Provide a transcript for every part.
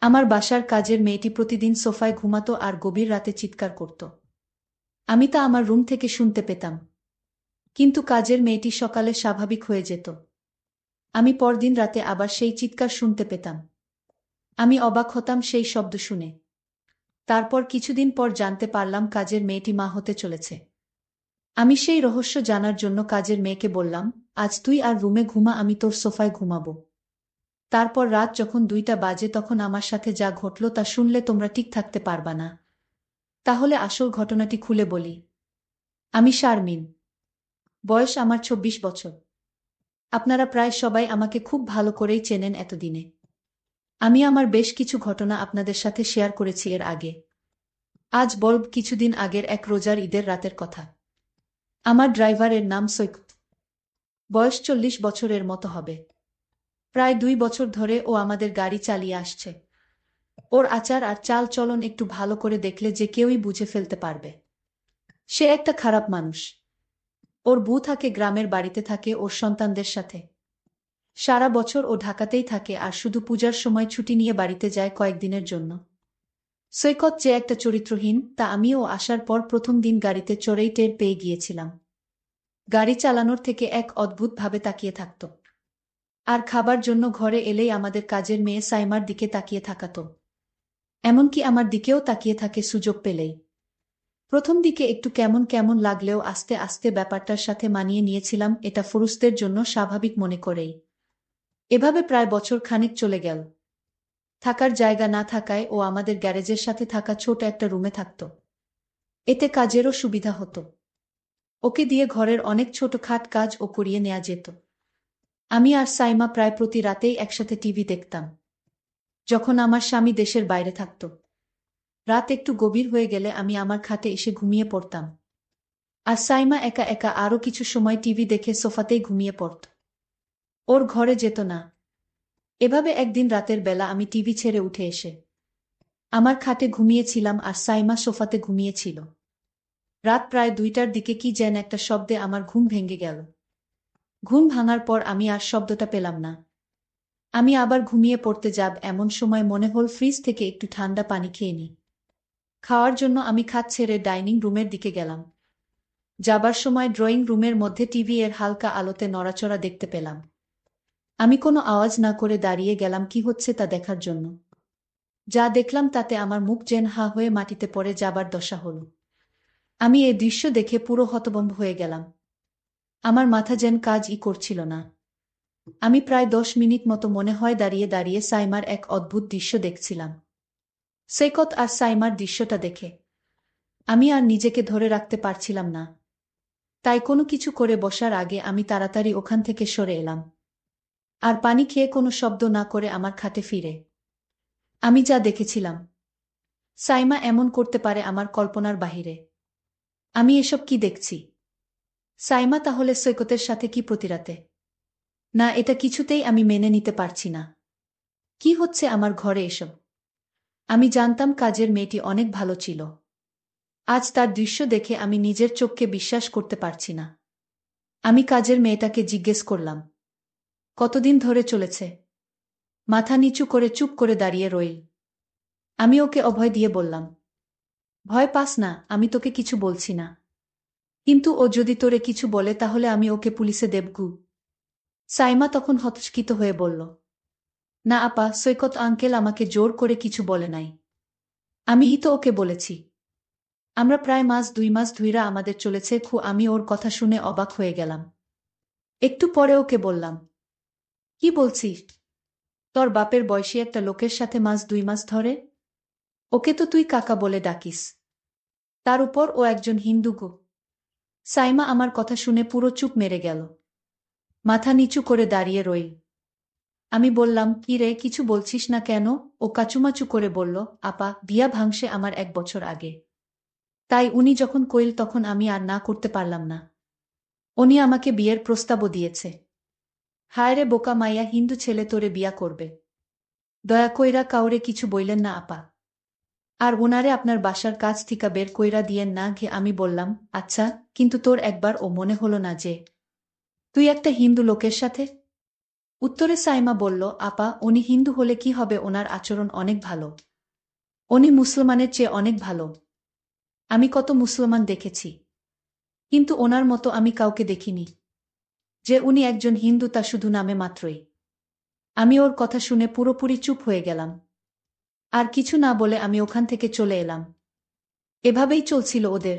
আমার বাসার কাজের মেয়েটি প্রতিদিন সোফায় ঘুমাতো আর গভীর রাতে চিৎকার করত। আমি তা আমার রুম থেকে শুনতে পেতাম। কিন্তু কাজের মেয়েটি সকালে স্বাভাবিক হয়ে যেত। আমি পরদিন রাতে আবার সেই চিৎকার শুনতে পেতাম। আমি অবাক হতাম সেই শব্দ শুনে। তারপর কিছুদিন পর জানতে পারলাম কাজের মেয়েটি মা হতে চলেছে। আমি সেই রহস্য জানার জন্য কাজের মেয়েকে বললাম, আজ তুই আর রুমে ঘুমা, আমি তোর সোফায় ঘুমাবো। তারপর রাত যখন 2টা বাজে তখন আমার সাথে যা ঘটল তা শুনলে তোমরা ঠিক থাকতে পারবা না। তাহলে আসল ঘটনাটি খুলে বলি। আমি শারমিন। বয়স আমার 26 বছর। আপনারা প্রায় সবাই আমাকে খুব ভালো করেই চেনেন এতদিনে। আমি আমার বেশ কিছু ঘটনা আপনাদের সাথে শেয়ার করেছি এর আগে। আজ বলব কিছুদিন আগের এক রোজার ঈদের রাতের কথা। আমার ড্রাইভারের নাম সৈকত। বয়স 40 বছরের মতো হবে। প্রায় 2 বছর ধরে ও আমাদের গাড়ি চালিয়ে আসছে। ওর আচার আর চাল চলন একটু ভালো করে দেখলে যে কেউই বুঝে ফেলতে পারবে সে একটা খারাপ মানুষ। ওর বউ থাকে গ্রামের বাড়িতে, থাকে ওর সন্তানদের সাথে। সারা বছর ও ঢাকাতেই থাকে আর শুধু পূজার সময় ছুটি নিয়ে বাড়িতে যায় কয়েকদিনের জন্য। সৈকত যে একটা চরিত্রহীন তা আমিও আসার পর প্রথম দিন গাড়িতে চড়েই টের পেয়ে গিয়েছিলাম। গাড়ি চালানোর থেকে এক অদ্ভুতভাবে তাকিয়ে থাকত। আর খাবার জন্য ঘরে এলেই আমাদের কাজের মেয়ে সাইমার দিকে তাকিয়ে থাকাতো। এমনকি আমার দিকেও তাকিয়ে থাকে সুযোগ পেলেই। প্রথম দিকে একটু কেমন কেমন লাগলেও আস্তে আস্তে ব্যাপারটার সাথে মানিয়ে নিয়েছিলাম, এটা পুরুষদের জন্য স্বাভাবিক মনে করেই। এভাবে প্রায় বছর খানেক চলে গেল। থাকার জায়গা না থাকায় ও আমাদের গ্যারেজের সাথে থাকা ছোট একটা রুমে থাকত। এতে কাজেরও সুবিধা হতো। ওকে দিয়ে ঘরের অনেক ছোটখাট কাজ ও করিয়ে নেওয়া যেত। আমি আর সাইমা প্রায় প্রতি রাতেই একসাথে টিভি দেখতাম। যখন আমার স্বামী দেশের বাইরে থাকত, রাত একটু গভীর হয়ে গেলে আমি আমার খাটে এসে ঘুমিয়ে পড়তাম। আর সাইমা একা একা আরও কিছু সময় টিভি দেখে সোফাতেই ঘুমিয়ে পড়ত। ওর ঘরে যেত না। এভাবে একদিন রাতের বেলা আমি টিভি ছেড়ে উঠে এসে আমার খাটে ঘুমিয়েছিলাম আর সাইমা সোফাতে ঘুমিয়েছিল। রাত প্রায় 2টার দিকে কি যেন একটা শব্দে আমার ঘুম ভেঙে গেল। ঘুম ভাঙার পর আমি আর শব্দটা পেলাম না। আমি আবার ঘুমিয়ে পড়তে যাব এমন সময় মনে হল ফ্রিজ থেকে একটু ঠান্ডা পানি খেয়ে নিই। খাওয়ার জন্য আমি খাট ছেড়ে ডাইনিং রুমের দিকে গেলাম। যাবার সময় ড্রয়িং রুমের মধ্যে টিভি এর হালকা আলোতে নড়াচড়া দেখতে পেলাম। আমি কোনো আওয়াজ না করে দাঁড়িয়ে গেলাম কি হচ্ছে তা দেখার জন্য। যা দেখলাম তাতে আমার মুখ যেন হা হয়ে মাটিতে পড়ে যাবার দশা হল। আমি এই দৃশ্য দেখে পুরো হতভম্ব হয়ে গেলাম। আমার মাথা যেন কাজই করছিল না। আমি প্রায় 10 মিনিট মতো মনে হয় দাঁড়িয়ে দাঁড়িয়ে সাইমার এক অদ্ভুত দৃশ্য দেখছিলাম। সৈকত আর সাইমার দৃশ্যটা দেখে আমি আর নিজেকে ধরে রাখতে পারছিলাম না। তাই কোনো কিছু করে বসার আগে আমি তাড়াতাড়ি ওখান থেকে সরে এলাম। আর পানি খেয়ে কোনো শব্দ না করে আমার খাটে ফিরে আমি যা দেখেছিলাম, সাইমা এমন করতে পারে আমার কল্পনার বাহিরে। আমি এসব কি দেখছি? সাইমা তাহলে সৈকতের সাথে কি প্রতিরাতে? না, এটা কিছুতেই আমি মেনে নিতে পারছি না। কি হচ্ছে আমার ঘরে এসব? আমি জানতাম কাজের মেয়েটি অনেক ভালো ছিল। আজ তার দৃশ্য দেখে আমি নিজের চোখকে বিশ্বাস করতে পারছি না। আমি কাজের মেয়েটাকে জিজ্ঞেস করলাম, কতদিন ধরে চলেছে? মাথা নিচু করে চুপ করে দাঁড়িয়ে রইল। আমি ওকে অভয় দিয়ে বললাম, ভয় পাস না, আমি তোকে কিছু বলছি না। কিন্তু ও যদি তোরে কিছু বলে তাহলে আমি ওকে পুলিশে দেবগু। সাইমা তখন হতচকিত হয়ে বলল, না আপা, সৈকত আঙ্কেল আমাকে জোর করে কিছু বলে নাই। আমিই তো ওকে বলেছি। আমরা প্রায় 2 মাস ধইরা আমাদের চলেছে আমি ওর কথা শুনে অবাক হয়ে গেলাম। একটু পরে ওকে বললাম, কি বলছিস? তোর বাপের বয়সী একটা লোকের সাথে 2 মাস ধরে? ওকে তো তুই কাকা বলে ডাকিস। তার উপর ও একজন হিন্দু গো। সাইমা আমার কথা শুনে পুরো চুপ মেরে গেল। মাথা নিচু করে দাঁড়িয়ে রইল। আমি বললাম, কি রে, কিছু বলছিস না কেন? ও কাচুমাচু করে বলল, আপা, বিয়া ভাঙসে আমার 1 বছর আগে। তাই উনি যখন কইল তখন আমি আর না করতে পারলাম না। উনি আমাকে বিয়ের প্রস্তাবও দিয়েছে। হায় রে বোকা মাইয়া, হিন্দু ছেলে তোরে বিয়া করবে? দয়া কইরা কাউরে কিছু বইলেন না আপা। আর ওনারে আপনার বাসার কাছ থিকা বের কইরা দিয়েন না ঘে। আমি বললাম, আচ্ছা, কিন্তু তোর একবার ও মনে হলো না যে তুই একটা হিন্দু লোকের সাথে উত্তরে সাইমা বলল, আপা, উনি হিন্দু হলে কি হবে, ওনার আচরণ অনেক ভালো। উনি মুসলমানের চেয়ে অনেক ভালো। আমি কত মুসলমান দেখেছি, কিন্তু ওনার মতো আমি কাউকে দেখিনি। যে উনি একজন হিন্দু তা শুধু নামে মাত্রই। আমি ওর কথা শুনে পুরোপুরি চুপ হয়ে গেলাম। আর কিছু না বলে আমি ওখান থেকে চলে এলাম। এভাবেই চলছিল ওদের।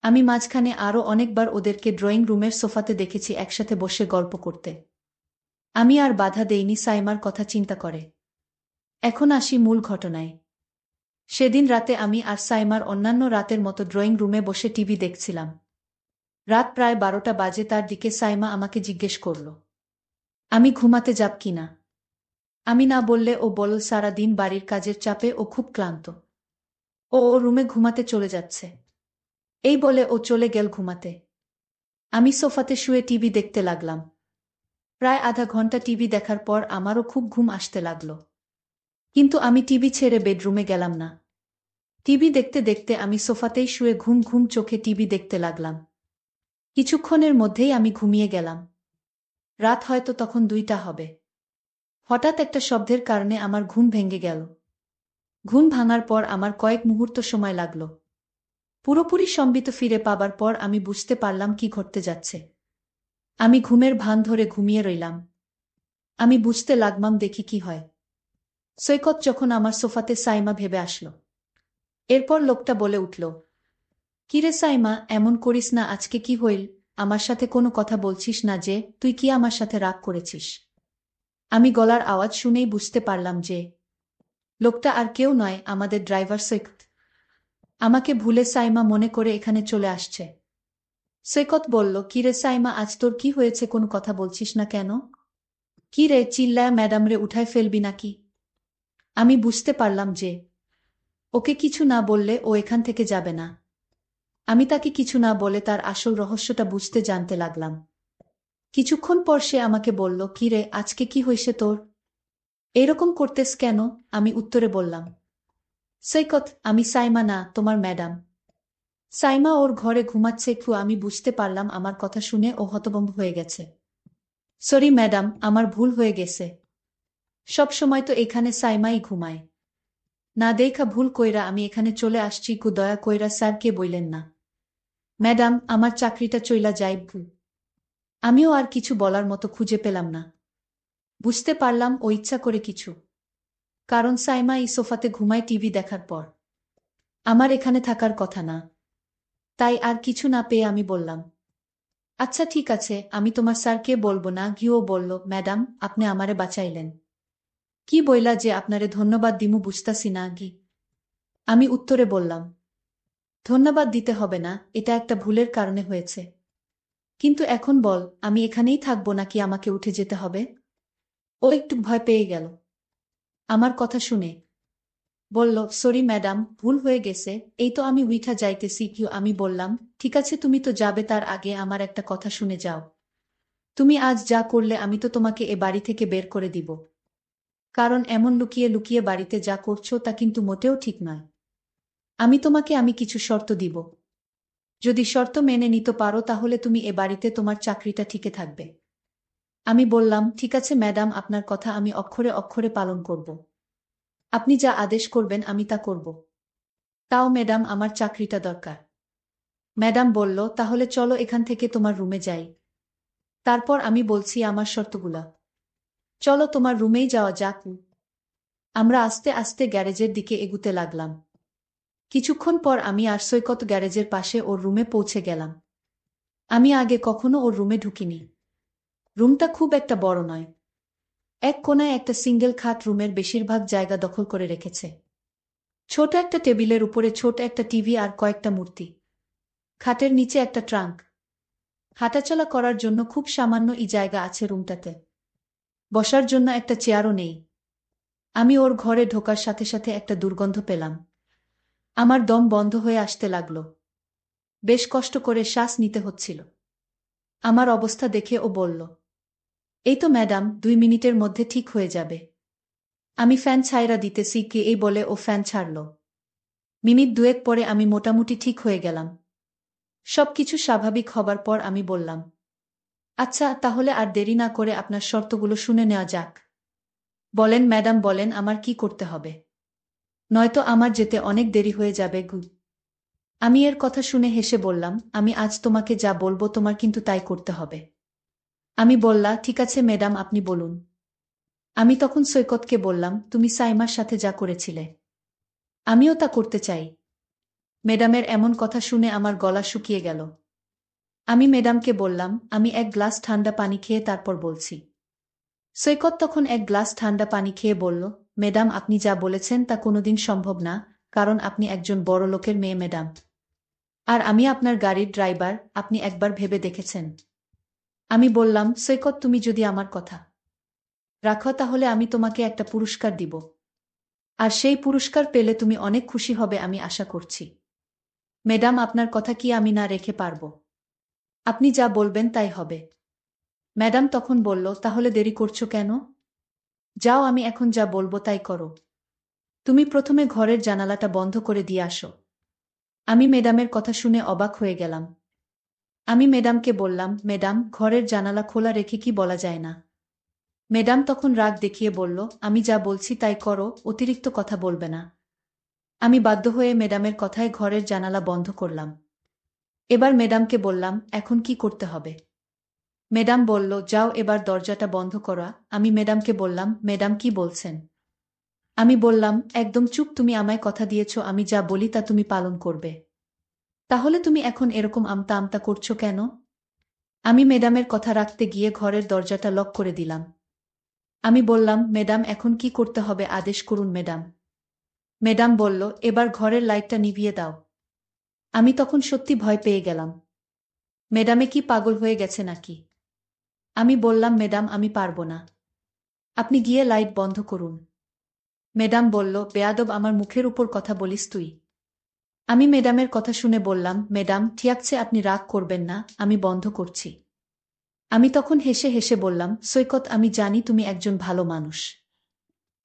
আমি মাঝখানে আরও অনেকবার ওদেরকে ড্রয়িং রুমের সোফাতে দেখেছি একসাথে বসে গল্প করতে। আমি আর বাধা দেইনি সাইমার কথা চিন্তা করে। এখন আসি মূল ঘটনায়। সেদিন রাতে আমি আর সাইমার অন্যান্য রাতের মতো ড্রয়িং রুমে বসে টিভি দেখছিলাম। রাত প্রায় 12টা বাজে। তার দিকে সাইমা আমাকে জিজ্ঞেস করল, আমি ঘুমাতে যাব কিনা। আমি না বললে ও বলল, সারা দিন বাড়ির কাজের চাপে ও খুব ক্লান্ত। ও ওর রুমে ঘুমাতে চলে যাচ্ছে। এই বলে ও চলে গেল ঘুমাতে। আমি সোফাতে শুয়ে টিভি দেখতে লাগলাম। প্রায় আধা ঘন্টা টিভি দেখার পর আমারও খুব ঘুম আসতে লাগল। কিন্তু আমি টিভি ছেড়ে বেডরুমে গেলাম না। টিভি দেখতে দেখতে আমি সোফাতেই শুয়ে ঘুম ঘুম চোখে টিভি দেখতে লাগলাম। কিছুক্ষণের মধ্যেই আমি ঘুমিয়ে গেলাম। রাত হয়তো তখন 2টা হবে। হঠাৎ একটা শব্দের কারণে আমার ঘুম ভেঙে গেল। ঘুম ভাঙার পর আমার কয়েক মুহূর্ত সময় লাগল। পুরোপুরি সম্বিত ফিরে পাবার পর আমি বুঝতে পারলাম কি ঘটতে যাচ্ছে। আমি ঘুমের ভান ধরে ঘুমিয়ে রইলাম। আমি বুঝতে লাগলাম দেখি কি হয়। সৈকত যখন আমার সোফাতে সাইমা ভেবে আসলো। এরপর লোকটা বলে উঠল, কিরে সাইমা, এমন করিস না, আজকে কি হইল? আমার সাথে কোনো কথা বলছিস না যে? তুই কি আমার সাথে রাগ করেছিস? আমি গলার আওয়াজ শুনেই বুঝতে পারলাম যে লোকটা আর কেউ নয়, আমাদের ড্রাইভার সৈকত। আমাকে ভুলে সাইমা মনে করে এখানে চলে আসছে। সৈকত বলল, কিরে সাইমা, আজ তোর কি হয়েছে, কোনো কথা বলছিস না কেন? কি রে, চিল্লায় ম্যাডামরে উঠায় ফেলবি নাকি? আমি বুঝতে পারলাম যে ওকে কিছু না বললে ও এখান থেকে যাবে না। আমি তাকে কিছু না বলে তার আসল রহস্যটা বুঝতে জানতে লাগলাম। কিছুক্ষণ পর সে আমাকে বলল, কিরে, আজকে কি হয়েছে তোর? এরকম করতেস কেন? আমি উত্তরে বললাম, সৈকত, আমি সাইমা না, তোমার ম্যাডাম। সাইমা ওর ঘরে ঘুমাচ্ছে। একটু আমি বুঝতে পারলাম আমার কথা শুনে ও হতভম্ব হয়ে গেছে। সরি ম্যাডাম, আমার ভুল হয়ে গেছে। সব সময় তো এখানে সাইমাই ঘুমায়। না দেখা ভুল কইরা আমি এখানে চলে আসছি, কু দয়া কইরা স্যারকে বইলেন না। ম্যাডাম, আমার চাকরিটা চইলা যাইব। আমিও আর কিছু বলার মতো খুঁজে পেলাম না। বুঝতে পারলাম ও ইচ্ছা করে কিছু। কারণ সাইমা এই সোফাতে ঘুমায় টিভি দেখার পর। আমার এখানে থাকার কথা না। তাই আর কিছু না পেয়ে আমি বললাম, আচ্ছা ঠিক আছে, আমি তোমার স্যারকে বলবো না। গিয়েও বলল, ম্যাডাম, আপনি আমারে বাঁচাইলেন। কি বইলা যে আপনারে ধন্যবাদ দিমু বুঝতাছি না গি। আমি উত্তরে বললাম, ধন্যবাদ দিতে হবে না, এটা একটা ভুলের কারণে হয়েছে। কিন্তু এখন বল, আমি এখানেই থাকবো নাকি আমাকে উঠে যেতে হবে? ও একটু ভয় পেয়ে গেল আমার কথা শুনে। বলল, সরি ম্যাডাম, ভুল হয়ে গেছে, এই তো আমি উইঠা যাইতেছি। কিউ আমি বললাম, ঠিক আছে, তুমি তো যাবে, তার আগে আমার একটা কথা শুনে যাও। তুমি আজ যা করলে আমি তো তোমাকে এ বাড়ি থেকে বের করে দিব। কারণ এমন লুকিয়ে লুকিয়ে বাড়িতে যা করছো তা কিন্তু মোটেও ঠিক নয়। আমি কিছু শর্ত দিব। যদি শর্ত মেনে নিতে পারো তাহলে তুমি এ বাড়িতে তোমার চাকরিটা টিকে থাকবে। আমি বললাম, ঠিক আছে ম্যাডাম, আপনার কথা আমি অক্ষরে অক্ষরে পালন করব। আপনি যা আদেশ করবেন আমি তা করব। তাও ম্যাডাম, আমার চাকরিটা দরকার। ম্যাডাম বলল, তাহলে চলো এখান থেকে তোমার রুমে যাই। তারপর আমি বলছি আমার শর্তগুলা। চলো তোমার রুমেই যাওয়া যাক। আমরা আস্তে আস্তে গ্যারেজের দিকে এগুতে লাগলাম। কিছুক্ষণ পর আমি আর সৈকত গ্যারেজের পাশে ওর রুমে পৌঁছে গেলাম। আমি আগে কখনো ওর রুমে ঢুকিনি। রুমটা খুব একটা বড় নয়। এক কোণায় একটা সিঙ্গেল খাট রুমের বেশিরভাগ জায়গা দখল করে রেখেছে। ছোট একটা টেবিলের উপরে ছোট একটা টিভি আর কয়েকটা মূর্তি। খাটের নিচে একটা ট্রাঙ্ক। হাঁটাচলা করার জন্য খুব সামান্য জায়গা আছে রুমটাতে। বসার জন্য একটা চেয়ারও নেই। আমি ওর ঘরে ঢোকার সাথে সাথে একটা দুর্গন্ধ পেলাম। আমার দম বন্ধ হয়ে আসতে লাগল। বেশ কষ্ট করে শ্বাস নিতে হচ্ছিল। আমার অবস্থা দেখে ও বলল, এই তো ম্যাডাম, 2 মিনিটের মধ্যে ঠিক হয়ে যাবে। আমি ফ্যান ছাইরা দিতেছি কি, এই বলে ও ফ্যান ছাড়ল। মিনিট দুয়েক পরে আমি মোটামুটি ঠিক হয়ে গেলাম। সবকিছু স্বাভাবিক হবার পর আমি বললাম, আচ্ছা, তাহলে আর দেরি না করে আপনার শর্তগুলো শুনে নেওয়া যাক। বলেন ম্যাডাম, বলেন আমার কি করতে হবে? নয়তো আমার যেতে অনেক দেরি হয়ে যাবে। আমি এর কথা শুনে হেসে বললাম, আমি আজ তোমাকে যা বলবো তোমার কিন্তু তাই করতে হবে। আমি বললা, ঠিক আছে ম্যাডাম, আপনি বলুন। আমি তখন সৈকতকে বললাম, তুমি সাইমার সাথে যা করেছিলে আমিও তা করতে চাই। ম্যাডামের এমন কথা শুনে আমার গলা শুকিয়ে গেল। আমি ম্যাডামকে বললাম, আমি এক গ্লাস ঠান্ডা পানি খেয়ে তারপর বলছি। সৈকত তখন এক গ্লাস ঠান্ডা পানি খেয়ে বলল, ম্যাডাম আপনি যা বলেছেন তা কোনোদিন সম্ভব না, কারণ আপনি একজন বড় লোকের মেয়ে ম্যাডাম। আর আমি আপনার গাড়ির ড্রাইভার, আপনি একবার ভেবে দেখেছেন? আমি বললাম, সৈকত তুমি যদি আমার কথা রাখো তাহলে আমি তোমাকে একটা পুরস্কার দিব। আর সেই পুরস্কার পেলে তুমি অনেক খুশি হবে আমি আশা করছি। ম্যাডাম আপনার কথা কি আমি না রেখে পারব? আপনি যা বলবেন তাই হবে। ম্যাডাম তখন বলল, তাহলে দেরি করছো কেন? যাও, আমি এখন যা বলবো তাই করো। তুমি প্রথমে ঘরের জানালাটা বন্ধ করে দিয়ে আসো। আমি ম্যাডামের কথা শুনে অবাক হয়ে গেলাম। আমি ম্যাডামকে বললাম, ম্যাডাম ঘরের জানালা খোলা রেখে কি বলা যায় না? ম্যাডাম তখন রাগ দেখিয়ে বলল, আমি যা বলছি তাই করো, অতিরিক্ত কথা বলবে না। আমি বাধ্য হয়ে ম্যাডামের কথায় ঘরের জানালা বন্ধ করলাম। এবার ম্যাডামকে বললাম, এখন কি করতে হবে? ম্যাডাম বলল, যাও এবার দরজাটা বন্ধ করা। আমি ম্যাডামকে বললাম, ম্যাডাম কি বলছেন? আমি বললাম, একদম চুপ, তুমি আমায় কথা দিয়েছ আমি যা বলি তা তুমি পালন করবে। তাহলে তুমি এখন এরকম আমতা আমতা করছো কেন? আমি ম্যাডামের কথা রাখতে গিয়ে ঘরের দরজাটা লক করে দিলাম। আমি বললাম, ম্যাডাম এখন কি করতে হবে আদেশ করুন ম্যাডাম। ম্যাডাম বলল, এবার ঘরের লাইটটা নিভিয়ে দাও। আমি তখন সত্যি ভয় পেয়ে গেলাম। ম্যাডামে কি পাগল হয়ে গেছে নাকি? আমি বললাম, ম্যাডাম আমি পারবো না। আপনি গিয়ে লাইট বন্ধ করুন। ম্যাডাম বলল, বেয়াদব, আমার মুখের উপর কথা বলিস তুই? আমি ম্যাডামের কথা শুনে বললাম, ম্যাডাম ঠিক আছে, আপনি রাগ করবেন না, আমি বন্ধ করছি। আমি তখন হেসে হেসে বললাম, সৈকত আমি জানি তুমি একজন ভালো মানুষ।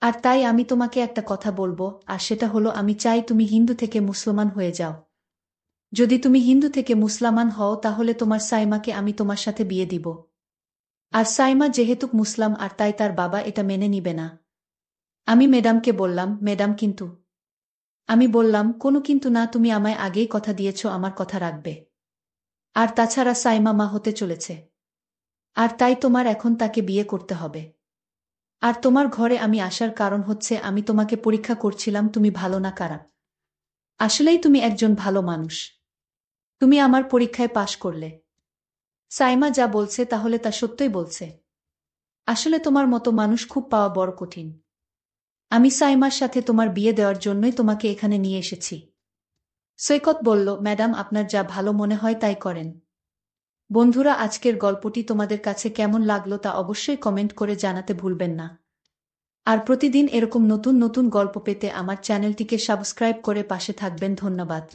আর তাই আমি তোমাকে একটা কথা বলবো, আর সেটা হলো আমি চাই তুমি হিন্দু থেকে মুসলমান হয়ে যাও। যদি তুমি হিন্দু থেকে মুসলমান হও তাহলে তোমার সাইমাকে আমি তোমার সাথে বিয়ে দিব। আর সাইমা যেহেতু মুসলাম আর তাই তার বাবা এটা মেনে নিবে না। আমি ম্যাডামকে বললাম, ম্যাডাম কিন্তু। আমি বললাম, কোনো কিন্তু না, তুমি আমায় আগেই কথা দিয়েছ আমার কথা রাখবে। আর তাছাড়া সাইমা মা হতে চলেছে। আর তাই তোমার এখন তাকে বিয়ে করতে হবে। আর তোমার ঘরে আমি আসার কারণ হচ্ছে আমি তোমাকে পরীক্ষা করছিলাম তুমি ভালো না খারাপ। আসলেই তুমি একজন ভালো মানুষ। তুমি আমার পরীক্ষায় পাশ করলে। সাইমা যা বলছে তাহলে তা সত্যই বলছে। আসলে তোমার মতো মানুষ খুব পাওয়া বড় কঠিন। আমি সাইমার সাথে তোমার বিয়ে দেওয়ার জন্যই তোমাকে এখানে নিয়ে এসেছি। সৈকত বলল, ম্যাডাম আপনার যা ভালো মনে হয় তাই করেন। বন্ধুরা, আজকের গল্পটি তোমাদের কাছে কেমন লাগলো তা অবশ্যই কমেন্ট করে জানাতে ভুলবেন না। আর প্রতিদিন এরকম নতুন নতুন গল্প পেতে আমার চ্যানেলটিকে সাবস্ক্রাইব করে পাশে থাকবেন। ধন্যবাদ।